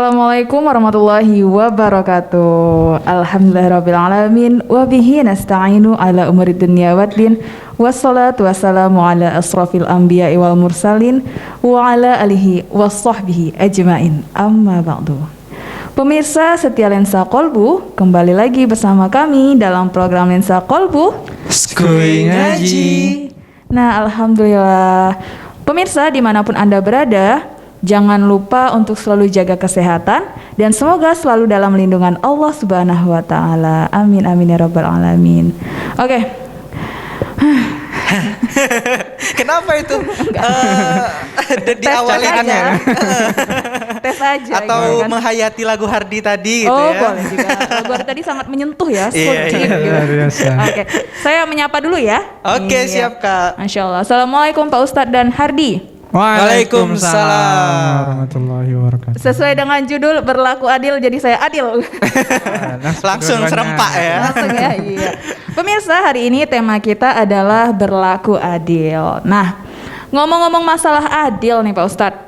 Assalamualaikum warahmatullahi wabarakatuh. Alhamdulillahirrabbilalamin. Wabihi nasta'inu ala umuri dunya waddin. Wassalatu wassalamu ala asrafil anbiya wal mursalin. Wa ala alihi wassahbihi ajmain. Amma ba'du. Pemirsa setia Lensa Kolbu, kembali lagi bersama kami dalam program Lensa Kolbu Skuy Ngaji. Nah, alhamdulillah. Pemirsa dimanapun Anda berada, jangan lupa untuk selalu jaga kesehatan dan semoga selalu dalam lindungan Allah Subhanahu wa taala. Amin amin ya rabbal alamin. Oke. Kenapa itu? Diawaliannya tes aja atau gitu kan. menghayati lagu Hardi tadi gitu ya. Boleh juga. Lagu Hardi tadi sangat menyentuh ya. Iya, Luar biasa. Oke. Saya menyapa dulu ya. Oke, siap Kak. Masya Allah. Assalamualaikum Pak Ustadz dan Hardi. Waalaikumsalam warahmatullahi wabarakatuh. Sesuai dengan judul berlaku adil, jadi saya adil. Langsung serempak ya. Langsung ya, iya. Pemirsa, hari ini tema kita adalah berlaku adil. Nah, ngomong-ngomong masalah adil nih Pak Ustadz.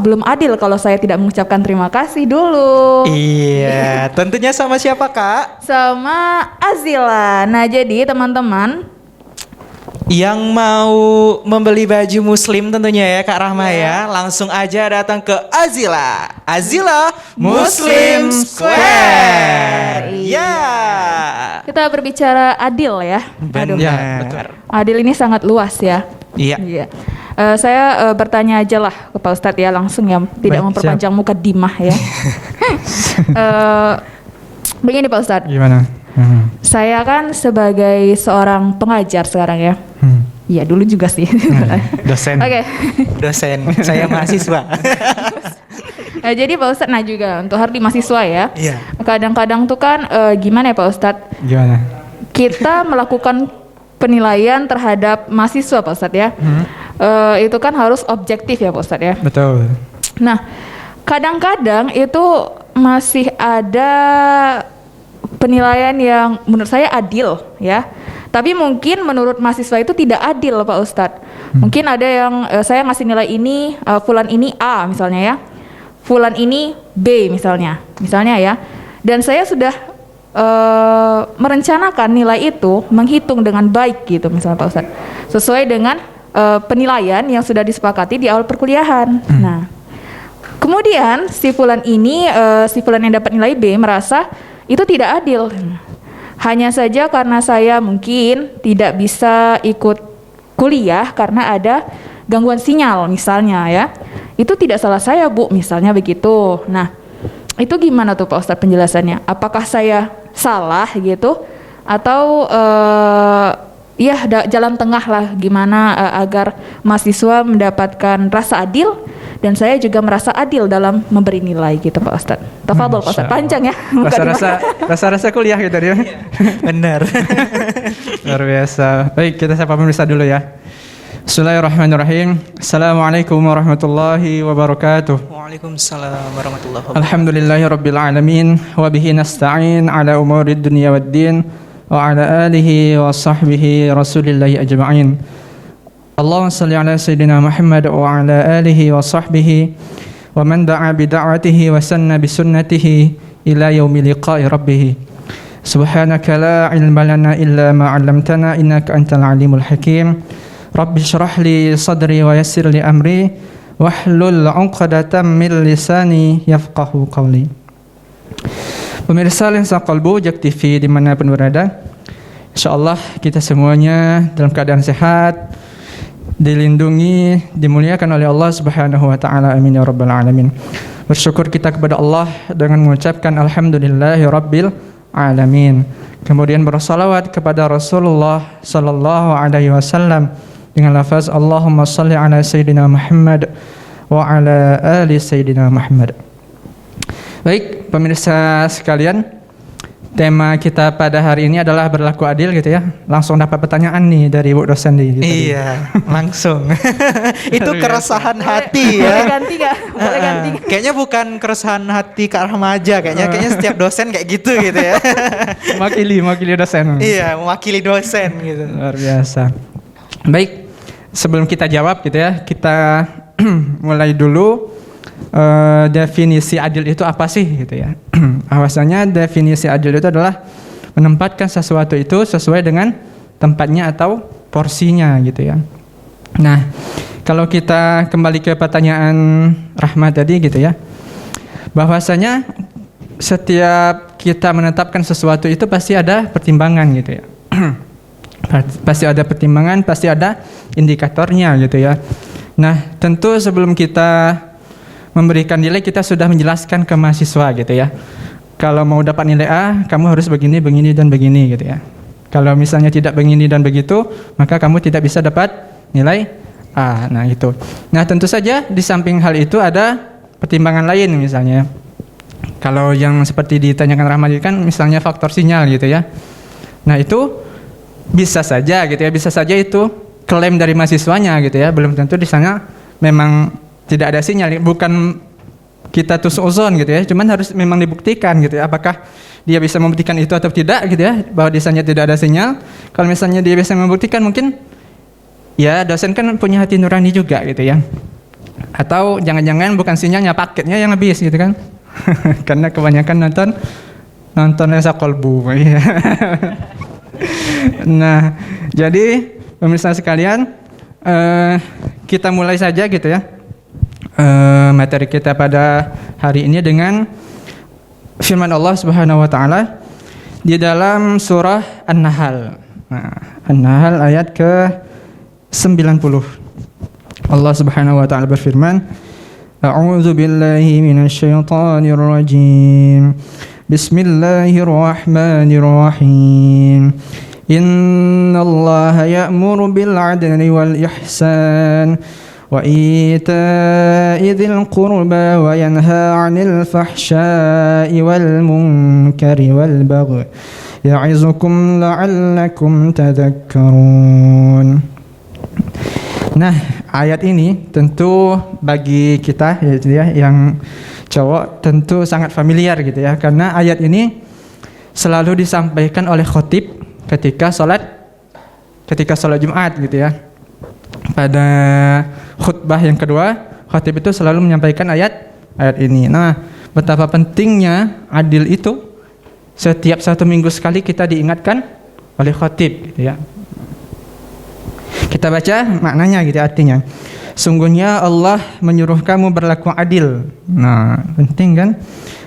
Belum adil kalau saya tidak mengucapkan terima kasih dulu. Iya, tentunya sama siapa Kak? Sama Azila. Nah, jadi teman-teman yang mau membeli baju muslim tentunya ya Kak Rahma ya, langsung aja datang ke Azila Muslim Square. Ya. Kita berbicara adil ya. Aduh. Ya, betul. Adil ini sangat luas ya. Iya. Saya bertanya aja lah ke Pak Ustadz ya langsung ya, tidak Baik, memperpanjang muka dimah ya. Begini Pak Ustadz. Gimana? Saya kan sebagai seorang pengajar sekarang ya. Iya dulu juga sih. Dosen. Oke. Dosen. Saya mahasiswa. Jadi Pak Ustadz, nah juga untuk Hardi mahasiswa ya. Iya. Kadang-kadang tuh kan gimana ya Pak Ustadz? Gimana? Kita melakukan penilaian terhadap mahasiswa Pak Ustadz ya. Itu kan harus objektif ya Pak Ustadz ya. Betul. Nah, kadang-kadang itu masih ada penilaian yang menurut saya adil ya. Tapi mungkin menurut mahasiswa itu tidak adil Pak Ustadz. Mungkin ada yang saya ngasih nilai ini, fulan ini A misalnya ya. Fulan ini B misalnya ya. Dan saya sudah merencanakan nilai itu, menghitung dengan baik gitu misalnya Pak Ustadz. Sesuai dengan penilaian yang sudah disepakati di awal perkuliahan. Nah, kemudian si fulan yang dapat nilai B merasa itu tidak adil. Hanya saja karena saya mungkin tidak bisa ikut kuliah karena ada gangguan sinyal misalnya ya. Itu tidak salah saya Bu, misalnya begitu. Nah, itu gimana tuh Pak Ustadz penjelasannya? Apakah saya salah gitu? Atau jalan tengah lah gimana agar mahasiswa mendapatkan rasa adil dan saya juga merasa adil dalam memberi nilai gitu Pak Ustadz. Tafadhol Pak Ustadz, panjang ya. Rasa-rasa kuliah gitu ya. Benar. Luar biasa. Baik, kita sapa pemirsa dulu ya. Bismillahirrahmanirrahim. Assalamualaikum warahmatullahi wabarakatuh. Waalaikumsalam warahmatullahi wabarakatuh. Alhamdulillahirabbil alamin wa bihi nasta'in ala umurid dunya waddin wa ala alihi wa sahbihi rasulillahi ajma'in. Allahumma salli ala sayyidina Muhammad wa ala alihi wa sahbihi wa man da'a bi da'watihi wa sanna bi sunnatihi ila yaumi liqa'i rabbih. Subhanaka la ilma lana illa ma 'allamtana innaka antal alimul hakim. Rabbi shrah li sadri wa yassir li amri wahlul 'uqdatam min lisani yafqahu qawli. Pemirsa Lensa Kolbu Jak TV dimanapun berada, insyaallah kita semuanya dalam keadaan sehat, dilindungi, dimuliakan oleh Allah Subhanahu wa taala. Amin ya rabbal alamin. Bersyukur kita kepada Allah dengan mengucapkan alhamdulillahi rabbil alamin. Kemudian bersalawat kepada Rasulullah sallallahu alaihi wasallam dengan lafaz Allahumma salli ala sayyidina Muhammad wa ala ali sayyidina Muhammad. Baik, pemirsa sekalian, tema kita pada hari ini adalah berlaku adil gitu ya. Langsung dapat pertanyaan nih dari Bu dosen gitu. Iya, langsung. Itu keresahan hati ya. Boleh ganti gak? Boleh ganti gak? Kayaknya bukan keresahan hati Kak Rahma aja, kayaknya setiap dosen kayak gitu ya. Mewakili dosen. Iya, mewakili dosen gitu. Luar biasa. Baik, sebelum kita jawab gitu ya, kita mulai dulu definisi adil itu apa sih gitu ya. Bahwasanya definisi adil itu adalah menempatkan sesuatu itu sesuai dengan tempatnya atau porsinya gitu ya. Nah, kalau kita kembali ke pertanyaan Rahma tadi gitu ya, bahwasanya setiap kita menetapkan sesuatu itu pasti ada pertimbangan gitu ya. Pasti ada pertimbangan, pasti ada indikatornya gitu ya. Nah, tentu sebelum kita memberikan nilai, kita sudah menjelaskan ke mahasiswa gitu ya. Kalau mau dapat nilai A, kamu harus begini, begini, dan begini gitu ya. Kalau misalnya tidak begini dan begitu, maka kamu tidak bisa dapat nilai A. Nah itu. Nah tentu saja di samping hal itu ada pertimbangan lain misalnya. Kalau yang seperti ditanyakan Rahmadi kan misalnya faktor sinyal gitu ya. Nah itu bisa saja gitu ya, bisa saja itu klaim dari mahasiswanya gitu ya. Belum tentu di sana memang tidak ada sinyal, bukan kita tusuk-uzon gitu ya. Cuman harus memang dibuktikan gitu ya, apakah dia bisa membuktikan itu atau tidak gitu ya, bahwa di sana tidak ada sinyal. Kalau misalnya dia bisa membuktikan, mungkin ya dosen kan punya hati nurani juga gitu ya. Atau jangan-jangan bukan sinyalnya, paketnya yang habis gitu kan. Karena kebanyakan nonton Resa Kolbu. Nah, jadi pemirsa sekalian, kita mulai saja gitu ya. Materi kita pada hari ini dengan firman Allah Subhanahu wa taala di dalam surah An-Nahl. Nah, An-Nahl ayat ke-90. Allah Subhanahu wa taala berfirman, A'udzu billahi minasyaitonir rajim. Bismillahirrahmanirrahim. Innallaha ya'muru bil 'adli wal ihsan wa ita'i dzil qurba wa yanha 'anil fahsya'i wal munkari wal baghi ya'izukum la'allakum tadhakkarun. Nah, ayat ini tentu bagi kita ya yang cowok tentu sangat familiar gitu ya, karena ayat ini selalu disampaikan oleh khatib ketika sholat Jumat gitu ya. Pada khutbah yang kedua, khatib itu selalu menyampaikan ayat ini. Nah, betapa pentingnya adil itu setiap 1 minggu sekali kita diingatkan oleh khatib gitu ya. Kita baca maknanya gitu artinya. Sungguhnya Allah menyuruh kamu berlaku adil. Nah, penting kan?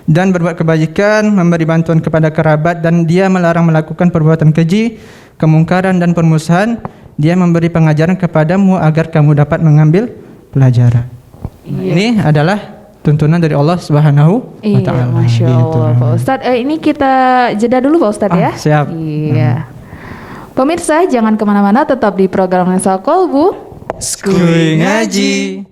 Dan berbuat kebajikan, memberi bantuan kepada kerabat, dan dia melarang melakukan perbuatan keji, kemungkaran dan permusuhan. Dia memberi pengajaran kepadamu agar kamu dapat mengambil pelajaran. Nah, ini adalah tuntunan dari Allah Subhanahu wa taala. Masya Allah, Pak Ustadz. Ini kita jeda dulu Pak Ustadz ya. Siap. Iya. Pemirsa, jangan kemana-mana, tetap di program Lensa Kolbu. Skuy Ngaji.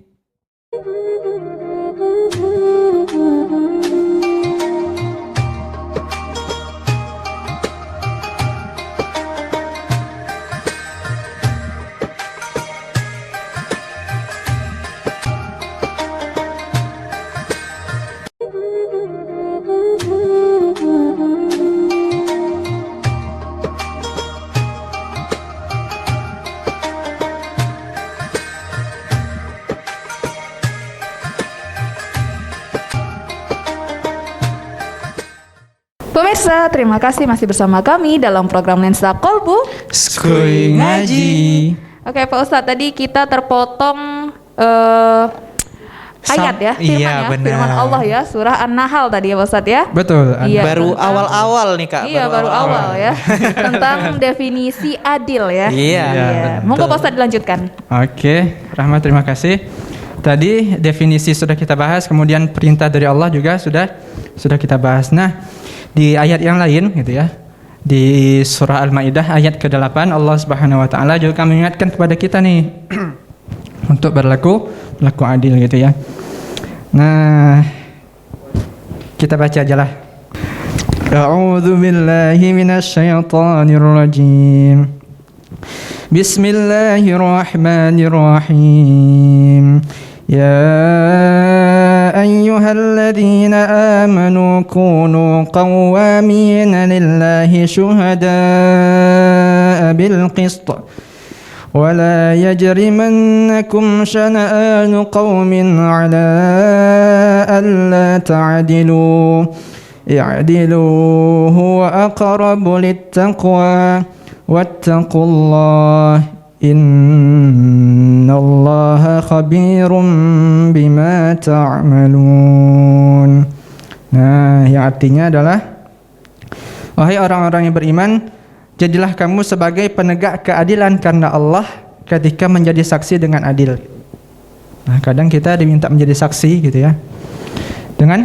Pemirsa, terima kasih masih bersama kami dalam program Lensa Kolbu. Skuy Ngaji. Oke Pak Ustadz, tadi kita terpotong ayat ya, firman Iya, ya, benar. firman Allah ya, surah An-Nahl tadi ya Pak Ustadz ya. Betul. Iya, Baru tentang- awal-awal nih Kak. Iya, baru awal ya. Tentang definisi adil ya. Iya, betul. Monggo Pak Ustadz dilanjutkan. Oke, Rahmat, terima kasih. Tadi definisi sudah kita bahas, kemudian perintah dari Allah juga sudah kita bahas. Nah, di ayat yang lain gitu ya, di surah Al-Maidah ayat ke-8 Allah Subhanahu wa taala juga mengingatkan kepada kita nih untuk berlaku adil gitu ya. Nah, kita baca aja lah. A'udzu billahi minasyaitonir rajim. Bismillahirrahmanirrahim. Ya ayyuhalladzina amanu kunu qawwamina lillahi syuhada'a bil qist ولا يجرمنكم شنآن قوم على ألا تعدلوا اعدلوا هو أقرب للتقوى واتقوا الله إن الله خبير بما تعملون. Nah, yang artinya adalah, wahai orang-orang yang beriman, jadilah kamu sebagai penegak keadilan karena Allah ketika menjadi saksi dengan adil. Nah, kadang kita diminta menjadi saksi gitu ya, dengan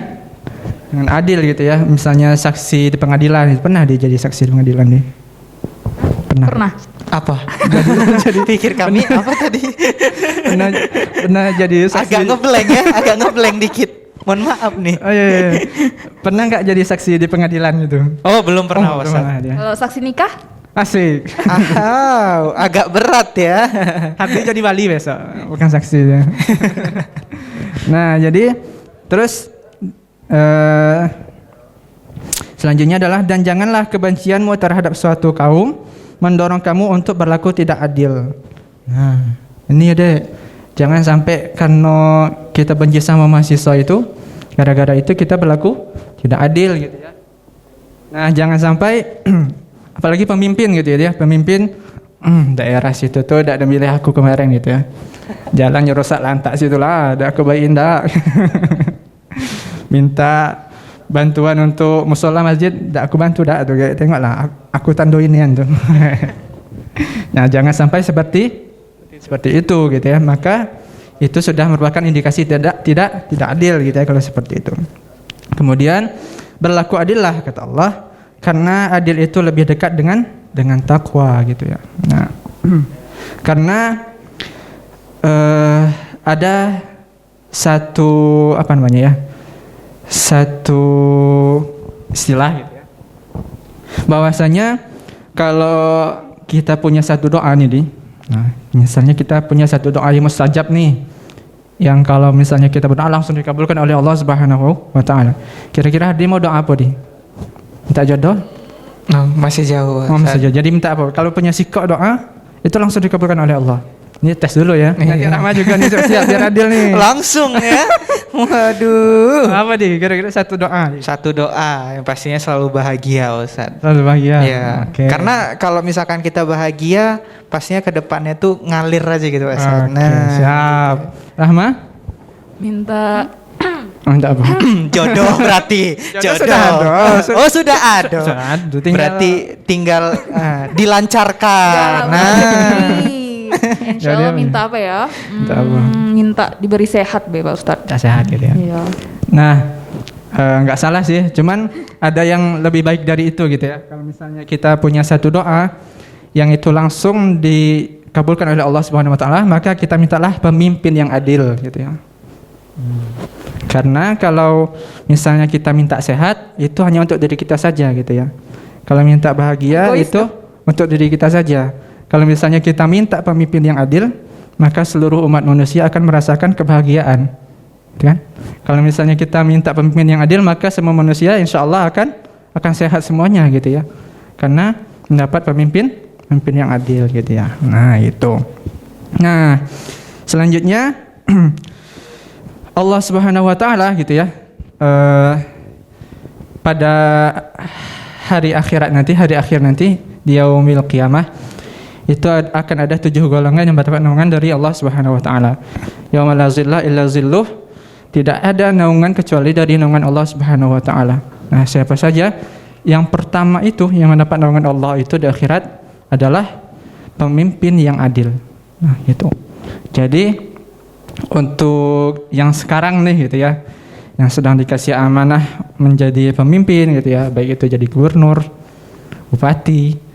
adil gitu ya. Misalnya saksi di pengadilan, pernah dia jadi saksi di pengadilan nih? Pernah. Apa? Jadi pikir kami apa tadi? pernah jadi saksi. Agak ngeblank dikit. Mohon maaf nih. Oh iya. Pernah nggak jadi saksi di pengadilan gitu? Oh, belum pernah, belum Ustaz. pernah dia. Kalau saksi nikah? Asik. Agak berat ya. Hati jadi wali besok, bukan saksi ya. Nah, jadi terus selanjutnya adalah, dan janganlah kebencianmu terhadap suatu kaum mendorong kamu untuk berlaku tidak adil. Nah, ini deh, jangan sampai karena kita benci sama mahasiswa itu, gara-gara itu kita berlaku tidak adil gitu ya. Nah, jangan sampai apalagi pemimpin gitu ya, pemimpin daerah situ tuh tidak ada milih aku kemarin gitu ya. Jalannya rusak lantak situ lah, ada aku bayin dah. Minta bantuan untuk musola masjid, dah aku bantu dah tuh, kayak tengoklah aku tanduin yang tuh. Nah, jangan sampai seperti itu gitu ya. Maka itu sudah merupakan indikasi tidak adil gitu ya kalau seperti itu. Kemudian berlaku adillah kata Allah, karena adil itu lebih dekat dengan takwa gitu ya. Nah, karena ada satu satu istilah gitu ya, bahwasanya kalau kita punya satu doa nih, nah misalnya kita punya satu doa yang mustajab nih, yang kalau misalnya kita berdoa langsung dikabulkan oleh Allah Subhanahu wa taala. Kira-kira dia mau doa apa di? Minta jodoh? Masih jauh. Masih jauh. Jadi minta apa? Kalau punya sikap doa itu langsung dikabulkan oleh Allah. Ini tes dulu ya. Nanti Rahma juga nih siap biar adil nih. Langsung ya. Waduh. Apa di? Kira-kira satu doa. Satu doa yang pastinya selalu bahagia, Ustaz. Selalu bahagia. Iya. Okay. Karena kalau misalkan kita bahagia, pastinya ke depannya tuh ngalir aja gitu, Ustaz. Okay, siap. Rahma? Minta Minta apa? Jodoh berarti. Jodoh. Sudah ada. Oh, sudah ada. Berarti tinggal dilancarkan. Insya Allah minta apa ya? Minta apa? Minta diberi sehat Pak Ustadz. Sehat gitu ya. Iya. Nah, nggak salah sih. Cuman ada yang lebih baik dari itu gitu ya. Kalau misalnya kita punya satu doa yang itu langsung dikabulkan oleh Allah Subhanahu wa taala, maka kita mintalah pemimpin yang adil gitu ya. Karena kalau misalnya kita minta sehat, itu hanya untuk diri kita saja gitu ya. Kalau minta bahagia itu untuk diri kita saja. Kalau misalnya kita minta pemimpin yang adil, maka seluruh umat manusia akan merasakan kebahagiaan. Kan? Kalau misalnya kita minta pemimpin yang adil, maka semua manusia insya Allah akan sehat semuanya gitu ya. Karena mendapat pemimpin yang adil gitu ya. Nah, itu. Nah, selanjutnya Allah Subhanahu wa taala gitu ya. Pada hari akhir nanti di yaumil qiyamah itu akan ada 7 golongan yang mendapat naungan dari Allah Subhanahu wa taala. Yauma la zilla illa zilluh, tidak ada naungan kecuali dari naungan Allah Subhanahu wa taala. Nah, siapa saja yang pertama itu yang mendapat naungan Allah itu di akhirat adalah pemimpin yang adil. Nah, itu. Jadi untuk yang sekarang nih gitu ya, yang sedang dikasih amanah menjadi pemimpin gitu ya, baik itu jadi gubernur, bupati,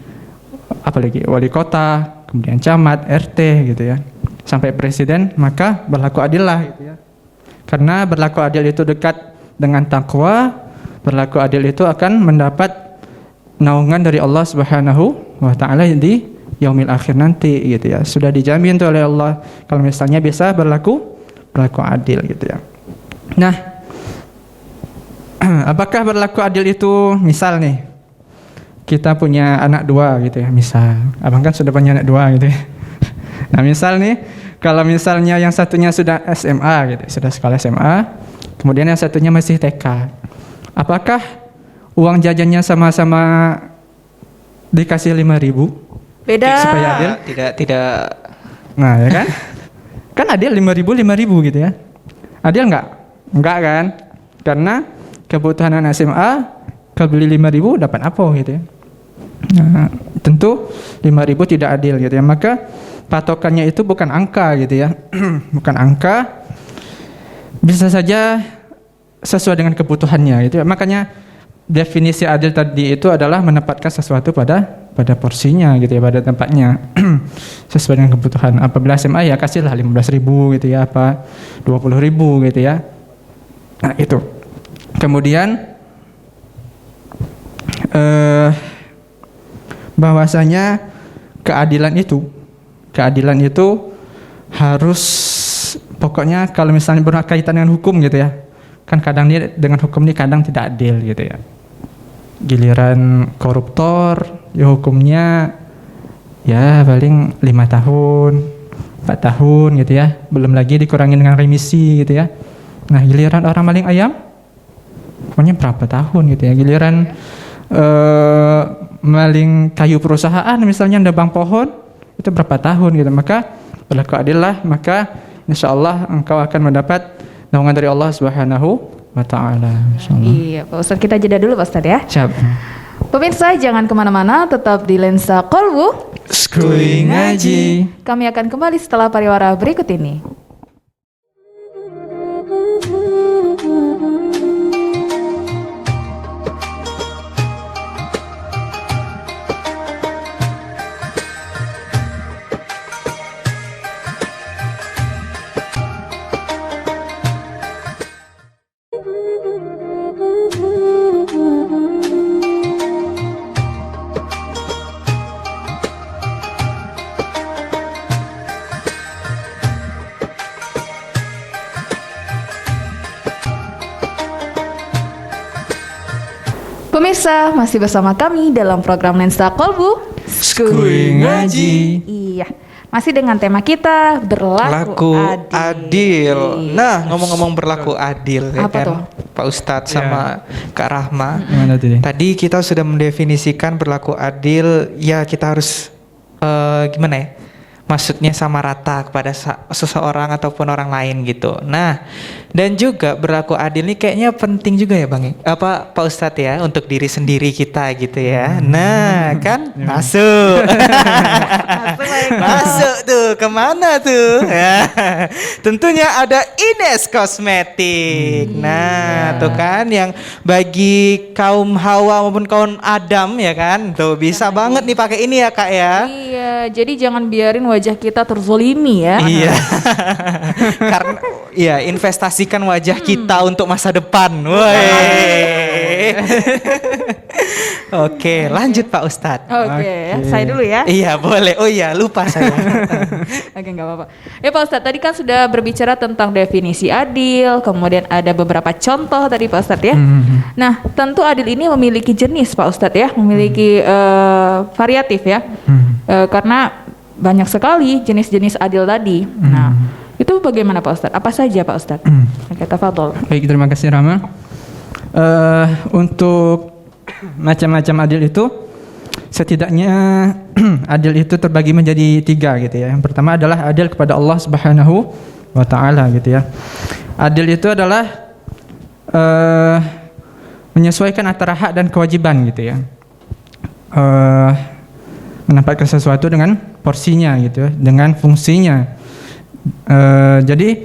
apalagi wali kota, kemudian camat, RT gitu ya, sampai presiden, maka berlaku adil lah gitu ya. Karena berlaku adil itu dekat dengan takwa, berlaku adil itu akan mendapat naungan dari Allah Subhanahu wa taala di yaumil akhir nanti gitu ya. Sudah dijamin tuh oleh Allah kalau misalnya bisa berlaku adil gitu ya. Nah, apakah berlaku adil itu misal nih kita punya anak 2 gitu ya, misal abang kan sudah punya anak 2 gitu ya. Nah, misal nih kalau misalnya yang satunya sudah SMA gitu, sudah sekolah SMA, Kemudian yang satunya masih TK. Apakah uang jajannya sama-sama dikasih 5.000 Beda. supaya adil? Tidak. Nah, ya kan? Kan adil 5.000 gitu ya. Adil nggak? Nggak kan? Karena kebutuhan anak SMA kalau beli 5.000 dapat apa gitu ya. Nah, tentu 5.000 tidak adil gitu ya. Maka patokannya itu bukan angka gitu ya. Bukan angka. Bisa saja sesuai dengan kebutuhannya gitu ya. Makanya definisi adil tadi itu adalah menempatkan sesuatu pada porsinya gitu ya, pada tempatnya. Sesuai dengan kebutuhan. Apabila SMA ya kasihlah 15.000 gitu ya, apa 20.000 gitu ya. Nah, itu. Kemudian bahwasanya keadilan itu harus, pokoknya kalau misalnya berkaitan dengan hukum gitu ya, kan kadang dia dengan hukum ini kadang tidak adil gitu ya. Giliran koruptor ya hukumnya ya paling 5 tahun 4 tahun gitu ya, belum lagi dikurangi dengan remisi gitu ya. Nah, giliran orang maling ayam pokoknya berapa tahun gitu ya. Giliran maling kayu perusahaan misalnya nebang pohon itu berapa tahun gitu. Maka berlaku adillah, maka insyaallah engkau akan mendapat naungan dari Allah Subhanahu wa taala. Iya, Pak Ustadz, kita jeda dulu Pak Ustadz ya. Siap. Pemirsa jangan kemana-mana, tetap di Lensa Kolbu. Skui ngaji. Kami akan kembali setelah pariwara berikut ini. Pemirsa, masih bersama kami dalam program Lensa Kolbu Skui ngaji. Iya, masih dengan tema kita berlaku adil. Nah, ngomong-ngomong berlaku adil ya Apa kan, tuh? Pak Ustadz sama Kak Rahma. Gimana tadi? Tadi kita sudah mendefinisikan berlaku adil, ya kita harus gimana ya? Maksudnya sama rata kepada seseorang ataupun orang lain gitu. Nah, dan juga berlaku adil ini kayaknya penting juga ya Bang, Pak Ustadz ya, untuk diri sendiri kita gitu ya. Nah, kan masuk. Masuk tuh, kemana tuh? Ya, tentunya ada Ines Kosmetik. Nah, tuh kan yang bagi kaum Hawa maupun kaum Adam ya kan, tuh bisa banget nih pakai ini ya Kak ya. Iya, jadi jangan biarin wajah kita terzolimi ya. Iya. Karena ya investasikan wajah kita untuk masa depan. Woi. Oke, lanjut Pak Ustadz. Oke, saya dulu ya. Iya, boleh. Oh iya, lupa saya. Oke, nggak apa-apa. Ya Pak Ustadz, tadi kan sudah berbicara tentang definisi adil, kemudian ada beberapa contoh tadi Pak Ustadz ya. Nah, tentu adil ini memiliki jenis Pak Ustadz ya, memiliki variatif ya. Karena banyak sekali jenis-jenis adil tadi. Nah, itu bagaimana Pak Ustadz? Apa saja Pak Ustadz? Oke, tafadhol. Baik, terima kasih Rama. Untuk macam-macam adil itu setidaknya adil itu terbagi menjadi 3 gitu ya. Yang pertama adalah adil kepada Allah Subhanahu wa taala gitu ya. Adil itu adalah menyesuaikan antara hak dan kewajiban gitu ya. Menempatkan sesuatu dengan porsinya gitu ya, dengan fungsinya. Jadi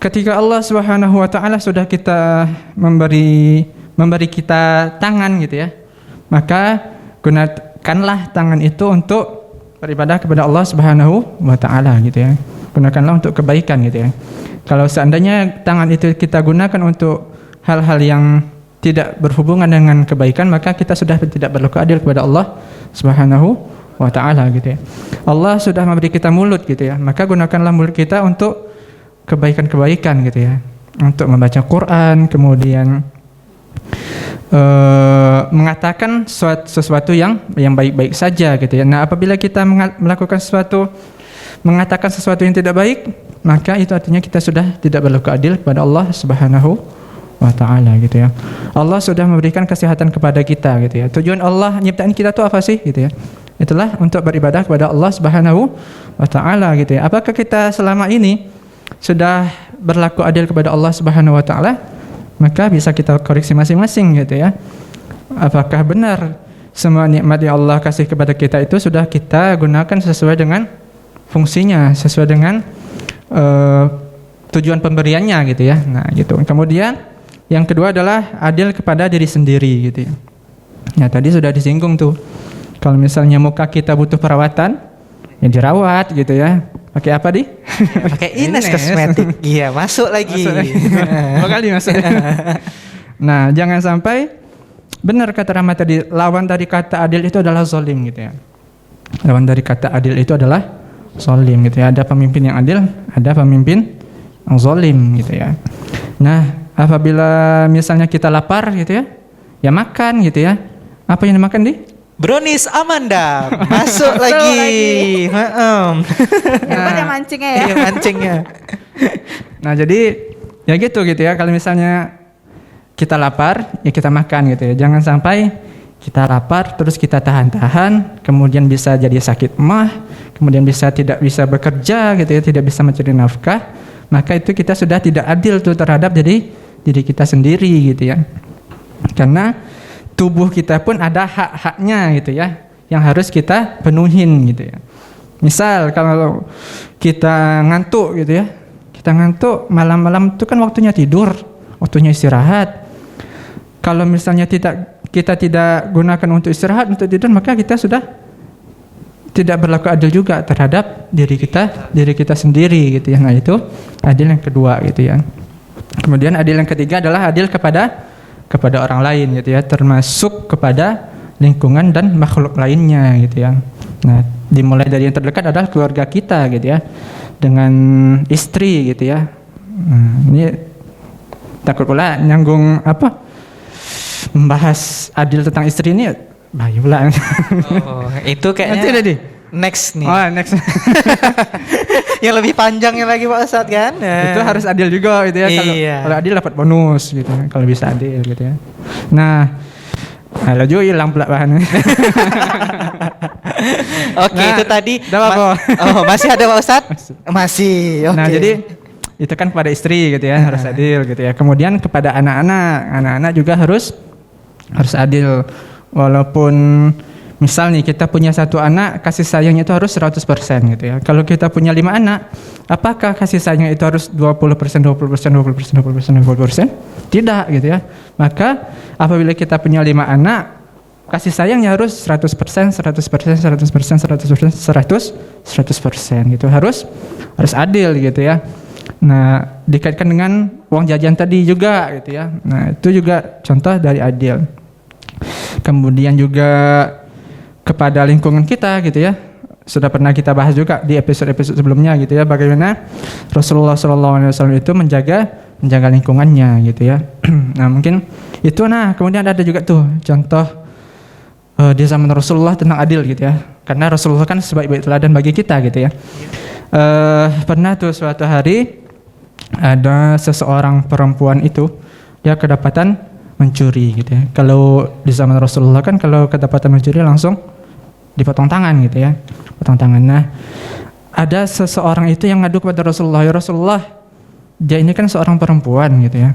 ketika Allah Subhanahu wa taala sudah kita memberi kita tangan gitu ya, maka gunakanlah tangan itu untuk beribadah kepada Allah Subhanahu wa taala gitu ya. Gunakanlah untuk kebaikan gitu ya. Kalau seandainya tangan itu kita gunakan untuk hal-hal yang tidak berhubungan dengan kebaikan, maka kita sudah tidak berlaku adil kepada Allah Subhanahu wa ta'ala gitu ya. Allah sudah memberi kita mulut gitu ya, maka gunakanlah mulut kita untuk kebaikan-kebaikan gitu ya, untuk membaca Quran, kemudian mengatakan sesuatu yang baik-baik saja gitu ya. Nah, apabila kita melakukan mengatakan sesuatu yang tidak baik, maka itu artinya kita sudah tidak berlaku adil kepada Allah Subhanahu wa taala gitu ya. Allah sudah memberikan kesehatan kepada kita gitu ya. Tujuan Allah nyiptain kita tuh apa sih gitu ya? Itulah untuk beribadah kepada Allah Subhanahu wa taala gitu ya. Apakah kita selama ini sudah berlaku adil kepada Allah Subhanahu wa taala? Maka bisa kita koreksi masing-masing gitu ya. Apakah benar semua nikmat yang Allah kasih kepada kita itu sudah kita gunakan sesuai dengan fungsinya, sesuai dengan tujuan pemberiannya gitu ya. Nah, gitu. Kemudian yang kedua adalah adil kepada diri sendiri gitu ya. Nah, tadi sudah disinggung tuh. Kalau misalnya muka kita butuh perawatan, ya dirawat gitu ya. Pakai apa di? Pakai Ines kosmetik. Iya, masuk lagi. Kali masuk. Nah, jangan sampai benar kata Rahmat tadi, lawan dari kata adil itu adalah zalim gitu ya. Lawan dari kata adil itu adalah zalim gitu ya. Ada pemimpin yang adil, ada pemimpin yang zalim gitu ya. Nah, apabila misalnya kita lapar gitu ya, ya makan gitu ya. Apa yang dimakan di? Brownies Amanda masuk lagi. Hebat ya mancingnya ya. Iya, mancingnya. Nah, jadi ya gitu ya. Kalau misalnya kita lapar, ya kita makan gitu ya. Jangan sampai kita lapar terus kita tahan-tahan, kemudian bisa jadi sakit emah, kemudian tidak bisa bekerja gitu ya, tidak bisa mencari nafkah, maka itu kita sudah tidak adil tuh terhadap diri kita sendiri gitu ya. Karena tubuh kita pun ada hak-haknya gitu ya, yang harus kita penuhin gitu ya. Misal kalau kita ngantuk gitu ya, kita ngantuk malam-malam itu kan waktunya tidur, waktunya istirahat. Kalau misalnya kita tidak gunakan untuk istirahat, untuk tidur, maka kita sudah tidak berlaku adil juga terhadap diri kita sendiri gitu ya. Nah, itu adil yang kedua gitu ya. Kemudian adil yang ketiga adalah adil kepada orang lain gitu ya, termasuk kepada lingkungan dan makhluk lainnya gitu ya. Nah, dimulai dari yang terdekat adalah keluarga kita gitu ya, dengan istri gitu ya. Nah, ini takut pula nyanggung membahas adil tentang istri ini bahaya pula. Oh, itu kayaknya nanti tadi next nih. Oh, next. Yang lebih panjangnya lagi Pak Ustadz kan. Itu harus adil juga gitu ya. Iya. Kalau adil dapat bonus gitu. Kalau bisa adil gitu ya. Nah, kalau juga hilang pula bahannya. Oke, itu tadi. Masih ada Pak Ustadz? Masih. Okay. Nah, jadi itu kan kepada istri gitu ya, harus adil gitu ya. Kemudian kepada anak-anak juga harus adil. Walaupun misal nih kita punya satu anak, kasih sayangnya itu harus 100% gitu ya. Kalau kita punya 5 anak, apakah kasih sayangnya itu harus 20%? Tidak gitu ya. Maka apabila kita punya 5 anak, kasih sayangnya harus 100% gitu. Harus adil gitu ya. Nah, dikaitkan dengan uang jajan tadi juga gitu ya. Nah, itu juga contoh dari adil. Kemudian juga kepada lingkungan kita gitu ya. Sudah pernah kita bahas juga di episode-episode sebelumnya gitu ya, bagaimana Rasulullah SAW itu menjaga lingkungannya gitu ya. Nah, mungkin itu kemudian ada juga tuh contoh di zaman Rasulullah tentang adil gitu ya. Karena Rasulullah kan sebaik-baik teladan bagi kita gitu ya. Pernah tuh suatu hari ada seseorang perempuan itu dia kedapatan mencuri gitu ya. Kalau di zaman Rasulullah kan kalau kedapatan mencuri langsung dipotong tangan gitu ya. Potong tangan. Nah, ada seseorang itu yang ngadu kepada Rasulullah, ya Rasulullah, dia ini kan seorang perempuan gitu ya.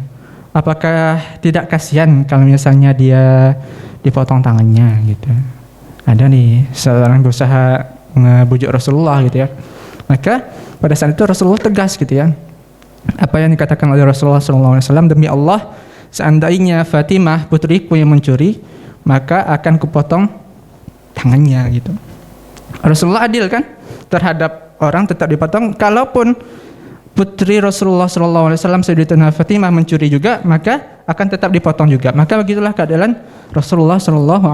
Apakah tidak kasihan kalau misalnya dia dipotong tangannya gitu. Ada nih seorang berusaha ngebujuk Rasulullah gitu ya. Maka pada saat itu Rasulullah tegas gitu ya. Apa yang dikatakan oleh Rasulullah SAW, demi Allah, seandainya Fatimah putriku yang mencuri, maka akan kupotong tangannya gitu. Rasulullah adil kan terhadap orang tetap dipotong. Kalaupun putri Rasulullah SAW Sayyidatina Fatimah mencuri juga, maka akan tetap dipotong juga. Maka begitulah keadilan Rasulullah SAW.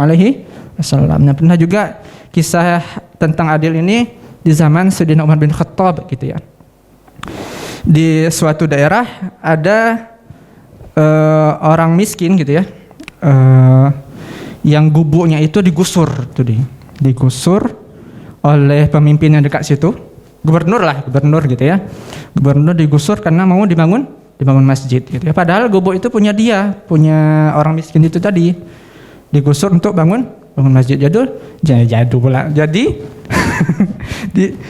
Nah, pernah juga kisah tentang adil ini di zaman Sayyidina Umar bin Khattab gitu ya. Di suatu daerah ada orang miskin gitu ya, yang gubuknya itu digusur oleh pemimpin yang dekat situ, gubernur gitu ya. Gubernur digusur karena mau dibangun masjid gitu ya. Padahal gubuk itu punya orang miskin itu tadi. Digusur untuk bangun masjid jadul pula. Jadi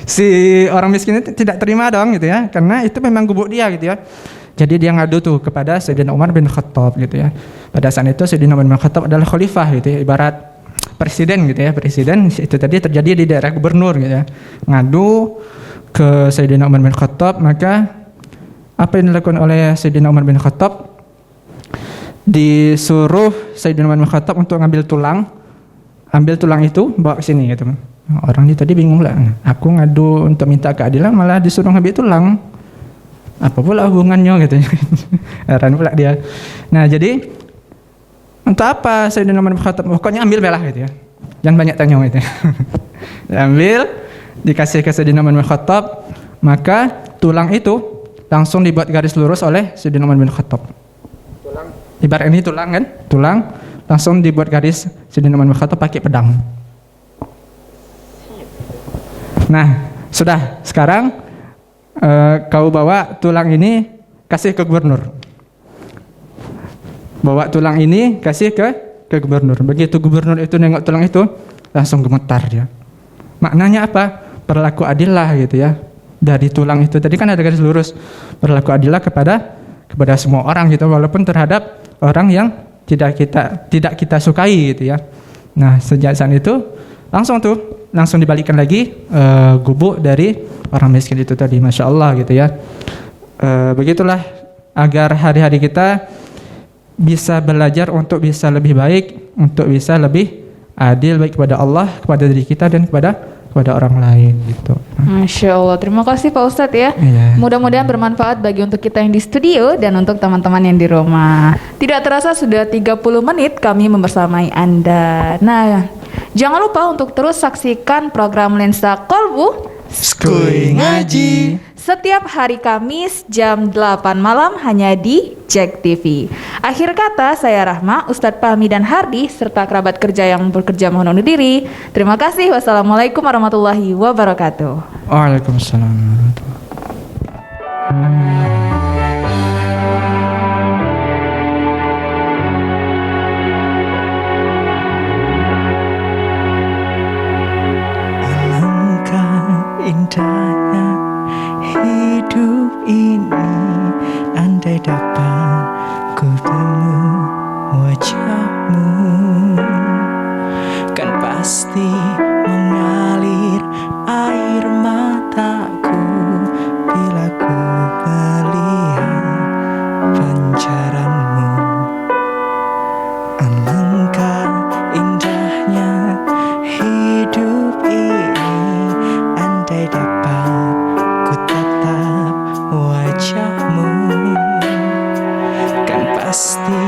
si orang miskin itu tidak terima dong gitu ya, karena itu memang gubuk dia gitu ya. Jadi dia ngadu tuh kepada Sayyidina Umar bin Khattab gitu ya. Pada saat itu Sayyidina Umar bin Khattab adalah khalifah gitu ya, ibarat presiden gitu ya. Presiden itu tadi terjadi di daerah gubernur gitu ya. Ngadu ke Sayyidina Umar bin Khattab, maka apa yang dilakukan oleh Sayyidina Umar bin Khattab? Disuruh Sayyidina Umar bin Khattab untuk ambil tulang itu bawa ke sini gitu. Orang ini tadi bingung lah. Aku ngadu untuk minta keadilan malah disuruh ngambil tulang. Apa pula hubungannya gitu. Heran pula dia. Nah, jadi untuk apa Sayyidina Umar bin Khattab? Pokoknya ambil belah gitu ya. Jangan banyak tanya gitu. Ambil, dikasih ke Sayyidina Umar bin Khattab, maka tulang itu langsung dibuat garis lurus oleh Sayyidina Umar bin Khattab. Ibarat ini tulang kan? Tulang langsung dibuat garis Sayyidina Umar bin Khattab pakai pedang. Nah, sudah. Sekarang kau bawa tulang ini kasih ke gubernur. Bawa tulang ini kasih ke gubernur. Begitu gubernur itu nengok tulang itu, langsung gemetar dia. Maknanya apa? Berlaku adillah gitu ya. Dari tulang itu tadi kan ada garis lurus. Berlaku adillah kepada semua orang gitu, walaupun terhadap orang yang tidak kita sukai gitu ya. Nah, sejak saat itu langsung dibalikkan lagi gubuk dari orang miskin itu tadi, Masya Allah gitu ya. Begitulah agar hari-hari kita bisa belajar untuk bisa lebih baik, untuk bisa lebih adil baik kepada Allah, kepada diri kita dan kepada orang lain gitu. Masya Allah, terima kasih Pak Ustadz ya. Iya. Mudah-mudahan bermanfaat bagi untuk kita yang di studio dan untuk teman-teman yang di rumah. Tidak terasa sudah 30 menit kami membersamai Anda. Nah, jangan lupa untuk terus saksikan program Lensa Kolbu Skuy Ngaji setiap hari Kamis jam 8 malam hanya di Jack TV. Akhir kata, saya Rahma, Ustadz Fahmi dan Hardi serta kerabat kerja yang bekerja mohon undur diri. Terima kasih. Wassalamualaikum warahmatullahi wabarakatuh. Waalaikumsalam. Indahnya hidup ini, andai dapat ku temu wajahmu, kan pasti mengalir air mataku bila ku melihat pancaranmu. Alangkah indahnya hidup ini, andai dapat ku tatap wajahmu, kan pasti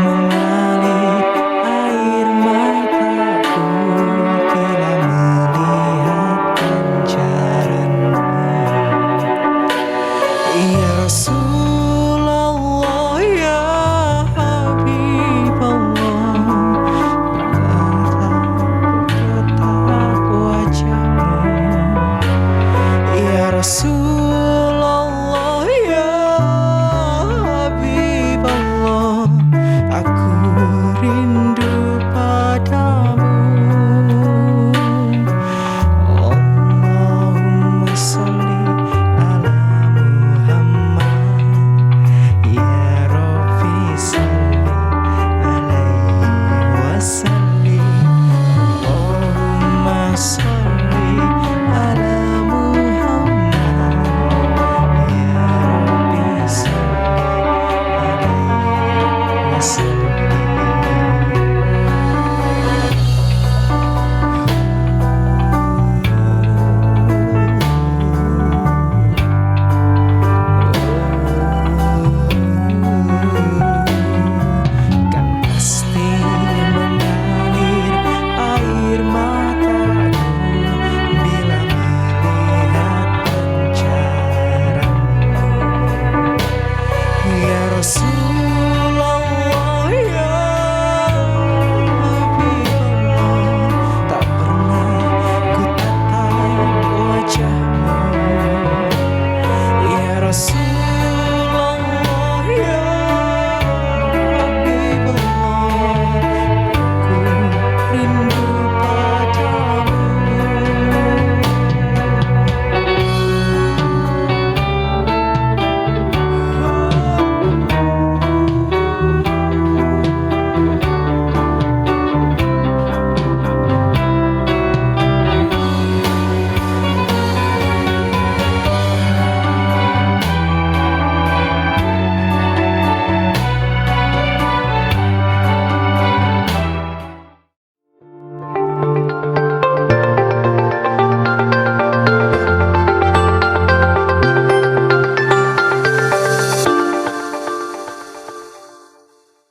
mengalir air mataku bila melihat pancaranmu. Ya Rasulullah, ya Habiballah, tatap wajahmu. Ya Rasul